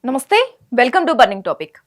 నమస్తే, welcome to burning topic.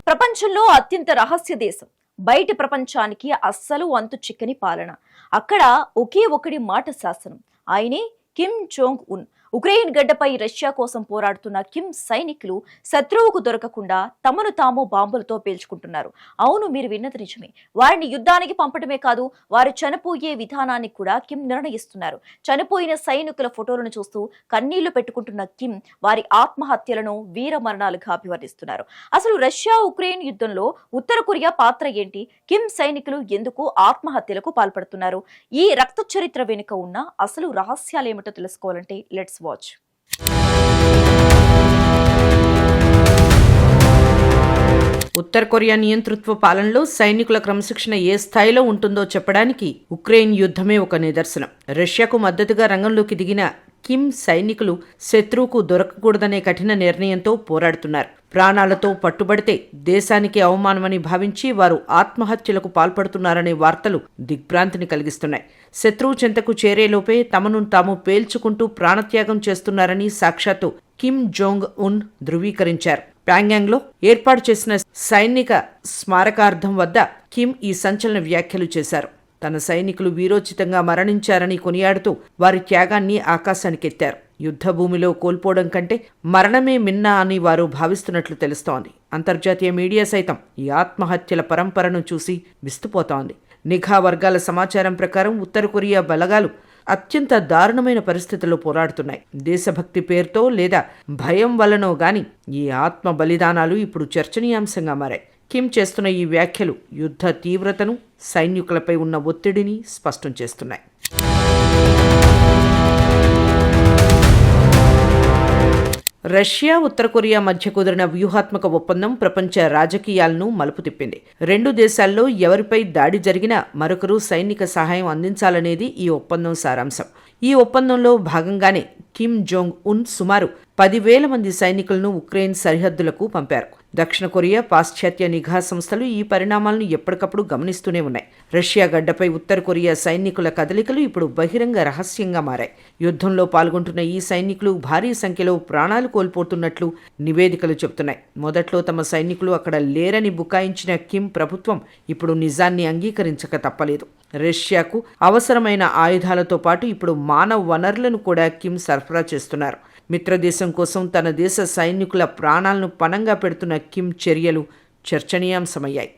ప్రపంచంలో అత్యంత రహస్య దేశం, బయటి ప్రపంచానికి అస్సలు అంతు చిక్కని పాలన. అక్కడ ఒకే ఒకటి మాట శాసనం, ఆయనే కిమ్ జోంగ్ ఉన్. ఉక్రెయిన్ గడ్డపై రష్యా కోసం పోరాడుతున్న కిమ్ సైనికులు శత్రువుకు దొరకకుండా తమను తాము బాంబులతో పేల్చుకుంటున్నారు. అవును, మీరు విన్నది నిజమే. వారిని యుద్ధానికి పంపడమే కాదు, వారు చనిపోయే విధానాన్ని కూడా కిమ్ నిర్ణయిస్తున్నారు. చనిపోయిన సైనికుల ఫోటోలను చూస్తూ కన్నీళ్లు పెట్టుకుంటున్న కిమ్ వారి ఆత్మహత్యలను వీర మరణాలుగా అభివర్ణిస్తున్నారు. అసలు రష్యా ఉక్రెయిన్ యుద్ధంలో ఉత్తర కొరియా పాత్ర ఏంటి? కిమ్ సైనికులు ఎందుకు ఆత్మహత్యలకు పాల్పడుతున్నారు? ఈ రక్త చరిత్ర వెనుక ఉన్న అసలు రహస్యాలేమిటో తెలుసుకోవాలంటే లెట్స్ వాచ్. ఉత్తర కొరియా నియంతృత్వ పాలనలో సైనికుల క్రమశిక్షణ ఏ స్థాయిలో ఉంటుందో చెప్పడానికి ఉక్రెయిన్ యుద్ధమే ఒక నిదర్శనం. రష్యాకు మద్దతుగా రంగంలోకి దిగిన కిమ్ సైనికులు శత్రువుకు దొరకకూడదనే కఠిన నిర్ణయంతో పోరాడుతున్నారు. ప్రాణాలతో పట్టుబడితే దేశానికి అవమానమని భావించి వారు ఆత్మహత్యలకు పాల్పడుతున్నారనే వార్తలు దిగ్భ్రాంతిని కలిగిస్తున్నాయి. శత్రువు చెంతకు చేరేలోపే తమను తాము పేల్చుకుంటూ ప్రాణత్యాగం చేస్తున్నారని సాక్షాత్తు కిమ్ జోంగ్ ఉన్ ధృవీకరించారు. ప్యాంగ్యాంగ్లో ఏర్పాటు చేసిన సైనిక స్మారకార్థం వద్ద కిమ్ ఈ సంచలన వ్యాఖ్యలు చేశారు. తన సైనికులు వీరోచితంగా మరణించారని కొనియాడుతూ వారి త్యాగాన్ని ఆకాశానికెత్తారు. యుద్ధ భూమిలో కోల్పోవడం కంటే మరణమే మిన్నా అని వారు భావిస్తున్నట్లు తెలుస్తోంది. అంతర్జాతీయ మీడియా సైతం ఈ ఆత్మహత్యల పరంపరను చూసి విస్తుపోతోంది. నిఘా వర్గాల సమాచారం ప్రకారం ఉత్తర కొరియా బలగాలు అత్యంత దారుణమైన పరిస్థితుల్లో పోరాడుతున్నాయి. దేశభక్తి పేరుతో లేదా భయం వల్లనో గాని ఈ ఆత్మ బలిదానాలు ఇప్పుడు చర్చనీయాంశంగా మారాయి. కిమ్ చేస్తున్న ఈ వ్యాఖ్యలు యుద్ధ తీవ్రతను, సైనికులపై ఉన్న ఒత్తిడిని స్పష్టం చేస్తున్నాయి. రష్యా ఉత్తర కొరియా మధ్య కుదిరిన వ్యూహాత్మక ఒప్పందం ప్రపంచ రాజకీయాలను మలుపు తిప్పింది. రెండు దేశాల్లో ఎవరిపై దాడి జరిగినా మరొకరు సైనిక సహాయం అందించాలనేది ఈ ఒప్పందం సారాంశం. ఈ ఒప్పందంలో భాగంగానే కిమ్ జోంగ్ ఉన్ సుమారు 10,000 మంది సైనికులను ఉక్రెయిన్ సరిహద్దులకు పంపారు. దక్షిణ కొరియా, పాశ్చాత్య నిఘా సంస్థలు ఈ పరిణామాలను ఎప్పటికప్పుడు గమనిస్తూనే ఉన్నాయి. రష్యా గడ్డపై ఉత్తర కొరియా సైనికుల కదలికలు ఇప్పుడు బహిరంగ రహస్యంగా మారాయి. యుద్ధంలో పాల్గొంటున్న ఈ సైనికులు భారీ సంఖ్యలో ప్రాణాలు కోల్పోతున్నట్లు నివేదికలు చెబుతున్నాయి. మొదట్లో తమ సైనికులు అక్కడ లేరని బుకాయించిన కిమ్ ప్రభుత్వం ఇప్పుడు నిజాన్ని అంగీకరించక తప్పలేదు. రష్యాకు అవసరమైన ఆయుధాలతో పాటు ఇప్పుడు మానవ వనరులను కూడా కిమ్ సరఫరా చేస్తున్నారు. మిత్రదేశం కోసం తన దేశ సైనికుల ప్రాణాలను పణంగా పెడుతున్న కిమ్ చర్యలు చర్చనీయాంశమయ్యాయి.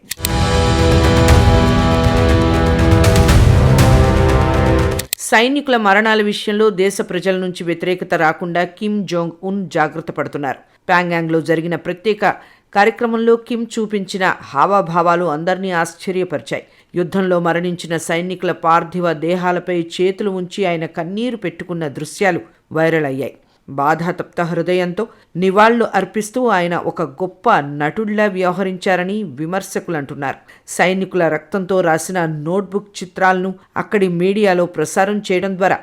సైనికుల మరణాల విషయంలో దేశ ప్రజల నుంచి వ్యతిరేకత రాకుండా కిమ్ జోంగ్ ఉన్ జాగ్రత్త పడుతున్నారు. ప్యాంగ్యాంగ్లో జరిగిన ప్రత్యేక కార్యక్రమంలో కిమ్ చూపించిన హావభావాలు అందరినీ ఆశ్చర్యపరిచాయి. యుద్ధంలో మరణించిన సైనికుల పార్థివ దేహాలపై చేతులు ఉంచి ఆయన కన్నీరు పెట్టుకున్న దృశ్యాలు వైరల్ అయ్యాయి. బాధాతప్త హృదయంతో నివాళులు అర్పిస్తూ ఆయన ఒక గొప్ప నటుడిలా వ్యవహరించారని విమర్శకులు అంటున్నారు. సైనికుల రక్తంతో రాసిన నోట్బుక్ చిత్రాలను అక్కడి మీడియాలో ప్రసారం చేయడం ద్వారా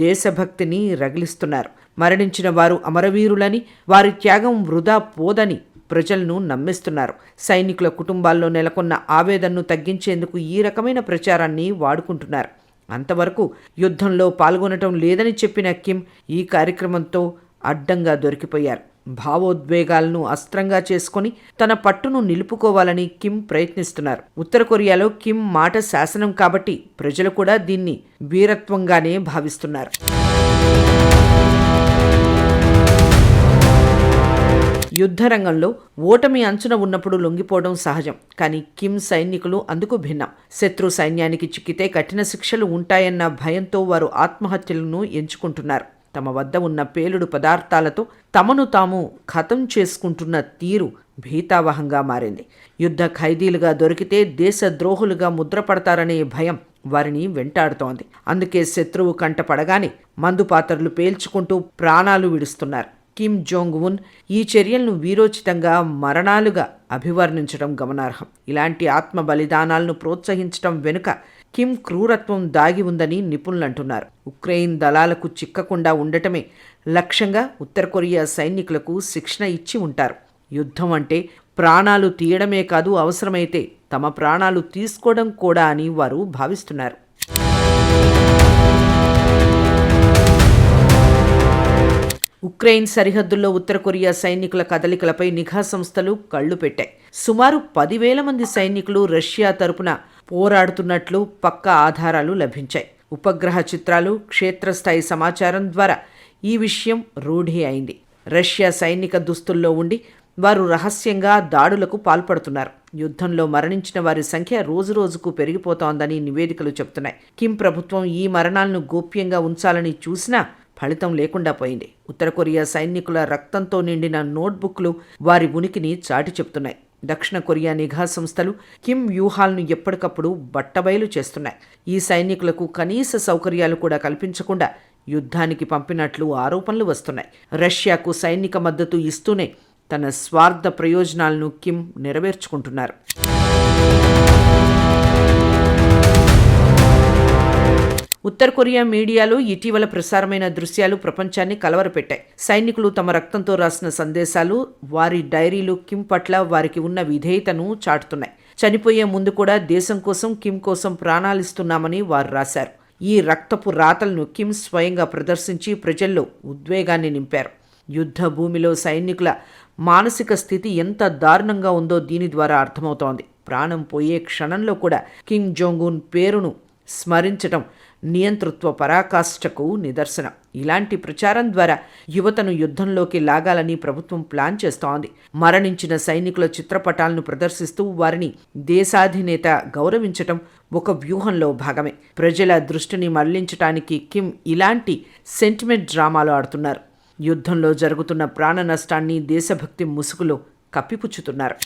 దేశభక్తిని రగిలిస్తున్నారు. మరణించిన వారు అమరవీరులని, వారి త్యాగం వృధా పోదని ప్రజలను నమ్మిస్తున్నారు. సైనికుల కుటుంబాల్లో నెలకొన్న ఆవేదనను తగ్గించేందుకు ఈ రకమైన ప్రచారాన్ని వాడుకుంటున్నారు. అంతవరకు యుద్ధంలో పాల్గొనటం లేదని చెప్పిన కిమ్ ఈ కార్యక్రమంతో అడ్డంగా దొరికిపోయారు. భావోద్వేగాలను అస్త్రంగా చేసుకుని తన పట్టును నిలుపుకోవాలని కిమ్ ప్రయత్నిస్తున్నారు. ఉత్తర కొరియాలో కిమ్ మాట శాసనం కాబట్టి ప్రజలు కూడా దీన్ని వీరత్వంగానే భావిస్తున్నారు. యుద్ధరంగంలో ఓటమి అంచున ఉన్నప్పుడు లొంగిపోవడం సహజం. కానీ కిమ్ సైనికులు అందుకు భిన్నం. శత్రు సైన్యానికి చిక్కితే కఠిన శిక్షలు ఉంటాయన్న భయంతో వారు ఆత్మహత్యలను ఎంచుకుంటున్నారు. తమ వద్ద ఉన్న పేలుడు పదార్థాలతో తమను తాము ఖతం చేసుకుంటున్న తీరు భీతావహంగా మారింది. యుద్ధ ఖైదీలుగా దొరికితే దేశద్రోహులుగా ముద్రపడతారనే భయం వారిని వెంటాడుతోంది. అందుకే శత్రువు కంట పడగానే మందుపాత్రలు పేల్చుకుంటూ ప్రాణాలు విడుస్తున్నారు. కిమ్ జోంగ్ ఉన్ ఈ చర్యలను వీరోచితంగా మరణాలుగా అభివర్ణించడం గమనార్హం. ఇలాంటి ఆత్మ బలిదానాలను ప్రోత్సహించడం వెనుక కిమ్ క్రూరత్వం దాగి ఉందని నిపుణులంటున్నారు. ఉక్రెయిన్ దళాలకు చిక్కకుండా ఉండటమే లక్ష్యంగా ఉత్తర కొరియా సైనికులకు శిక్షణ ఇచ్చి ఉంటారు. యుద్ధం అంటే ప్రాణాలు తీయడమే కాదు, అవసరమైతే తమ ప్రాణాలు తీసుకోవడం కూడా అని వారు భావిస్తున్నారు. ఉక్రెయిన్ సరిహద్దుల్లో ఉత్తర కొరియా సైనికుల కదలికలపై నిఘా సంస్థలు కళ్లు పెట్టాయి. సుమారు 10,000 మంది సైనికులు రష్యా తరపున పోరాడుతున్నట్లు పక్కా ఆధారాలు లభించాయి. ఉపగ్రహ చిత్రాలు, క్షేత్రస్థాయి సమాచారం ద్వారా ఈ విషయం రూఢి అయింది. రష్యా సైనిక దుస్తుల్లో ఉండి వారు రహస్యంగా దాడులకు పాల్పడుతున్నారు. యుద్ధంలో మరణించిన వారి సంఖ్య రోజురోజుకు పెరిగిపోతోందని నివేదికలు చెబుతున్నాయి. కిమ్ ప్రభుత్వం ఈ మరణాలను గోప్యంగా ఉంచాలని చూసినా ఫలితం లేకుండా పోయింది. ఉత్తర కొరియా సైనికుల రక్తంతో నిండిన నోట్బుక్లు వారి ఉనికిని చాటి చెప్తున్నాయి. దక్షిణ కొరియా నిఘా సంస్థలు కిమ్ వ్యూహాలను ఎప్పటికప్పుడు బట్టబయలు చేస్తున్నాయి. ఈ సైనికులకు కనీస సౌకర్యాలు కూడా కల్పించకుండా యుద్ధానికి పంపినట్లు ఆరోపణలు వస్తున్నాయి. రష్యాకు సైనిక మద్దతు ఇస్తూనే తన స్వార్థ ప్రయోజనాలను కిమ్ నెరవేర్చుకుంటున్నారు. ఉత్తర కొరియా మీడియాలో ఇటీవల ప్రసారమైన దృశ్యాలు ప్రపంచాన్ని కలవరపెట్టాయి. సైనికులు తమ రక్తంతో రాసిన సందేశాలు, వారి డైరీలు కిమ్ పట్ల వారికి ఉన్న విధేయతను చాటుతున్నాయి. చనిపోయే ముందు కూడా దేశం కోసం, కిమ్ కోసం ప్రాణాలిస్తున్నామని వారు రాశారు. ఈ రక్తపు రాతలను కిమ్ స్వయంగా ప్రదర్శించి ప్రజల్లో ఉద్వేగాన్ని నింపారు. యుద్ధ భూమిలో సైనికుల మానసిక స్థితి ఎంత దారుణంగా ఉందో దీని ద్వారా అర్థమవుతోంది. ప్రాణం పోయే క్షణంలో కూడా కిమ్ జోంగ్ ఉన్ పేరును స్మరించడం నియంతృత్వ పరాకాష్ఠకు నిదర్శనం. ఇలాంటి ప్రచారం ద్వారా యువతను యుద్ధంలోకి లాగాలని ప్రభుత్వం ప్లాన్ చేస్తోంది. మరణించిన సైనికుల చిత్రపటాలను ప్రదర్శిస్తూ వారిని దేశాధినేత గౌరవించటం ఒక వ్యూహంలో భాగమే. ప్రజల దృష్టిని మళ్లించటానికి కిమ్ ఇలాంటి సెంటిమెంట్ డ్రామాలు ఆడుతున్నారు. యుద్ధంలో జరుగుతున్న ప్రాణ నష్టాన్ని దేశభక్తి ముసుగులో కప్పిపుచ్చుతున్నారు.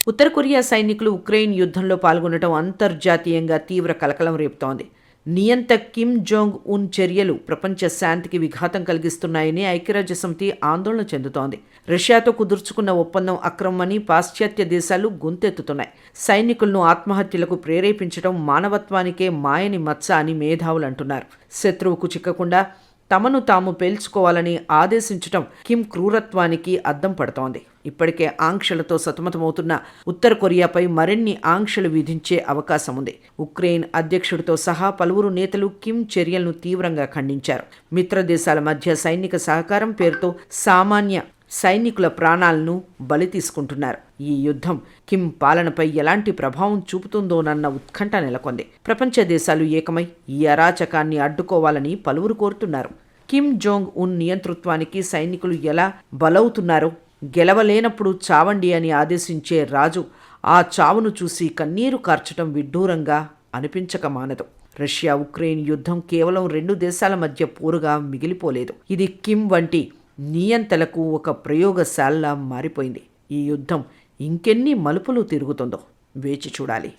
ఉత్తర కొరియా సైనికులు ఉక్రెయిన్ యుద్ధంలో పాల్గొనడం అంతర్జాతీయంగా తీవ్ర కలకలం రేపుతోంది. నియంత కిమ్ జోంగ్ ఉన్ చర్యలు ప్రపంచ శాంతికి విఘాతం కలిగిస్తున్నాయని ఐక్యరాజ్యసమితి ఆందోళన చెందుతోంది. రష్యాతో కుదుర్చుకున్న ఒప్పందం అక్రమమని పాశ్చాత్య దేశాలు గొంతెత్తుతున్నాయి. సైనికులను ఆత్మహత్యలకు ప్రేరేపించడం మానవత్వానికే మాయని మచ్చ అని మేధావులు అంటున్నారు. శత్రువుకు చిక్కకుండా తమను తాము పేల్చుకోవాలని ఆదేశించటం కిమ్ క్రూరత్వానికి అద్దం పడుతోంది. ఇప్పటికే ఆంక్షలతో సతమతమవుతున్న ఉత్తర కొరియాపై మరిన్ని ఆంక్షలు విధించే అవకాశం ఉంది. ఉక్రెయిన్ అధ్యక్షుడితో సహా పలువురు నేతలు కిమ్ చర్యలను తీవ్రంగా ఖండించారు. మిత్ర దేశాల మధ్య సైనిక సహకారం పేరుతో సామాన్య సైనికుల ప్రాణాలను బలి తీసుకుంటున్నారు. ఈ యుద్ధం కిమ్ పాలనపై ఎలాంటి ప్రభావం చూపుతుందోనన్న ఉత్కంఠ నెలకొంది. ప్రపంచ దేశాలు ఏకమై ఈ అరాచకాన్ని అడ్డుకోవాలని పలువురు కోరుతున్నారు. కిమ్ జోంగ్ ఉన్ నియంతృత్వానికి సైనికులు ఎలా బలవుతున్నారో, గెలవలేనప్పుడు చావండి అని ఆదేశించే రాజు ఆ చావును చూసి కన్నీరు కార్చటం విడ్డూరంగా అనిపించక మానదు. రష్యా ఉక్రెయిన్ యుద్ధం కేవలం 2 దేశాల మధ్య పోరుగా మిగిలిపోలేదు. ఇది కిమ్ వంటి నియంతలకు ఒక ప్రయోగశాలలా మారిపోయింది. ఈ యుద్ధం ఇంకెన్ని మలుపులు తిరుగుతుందో వేచి చూడాలి.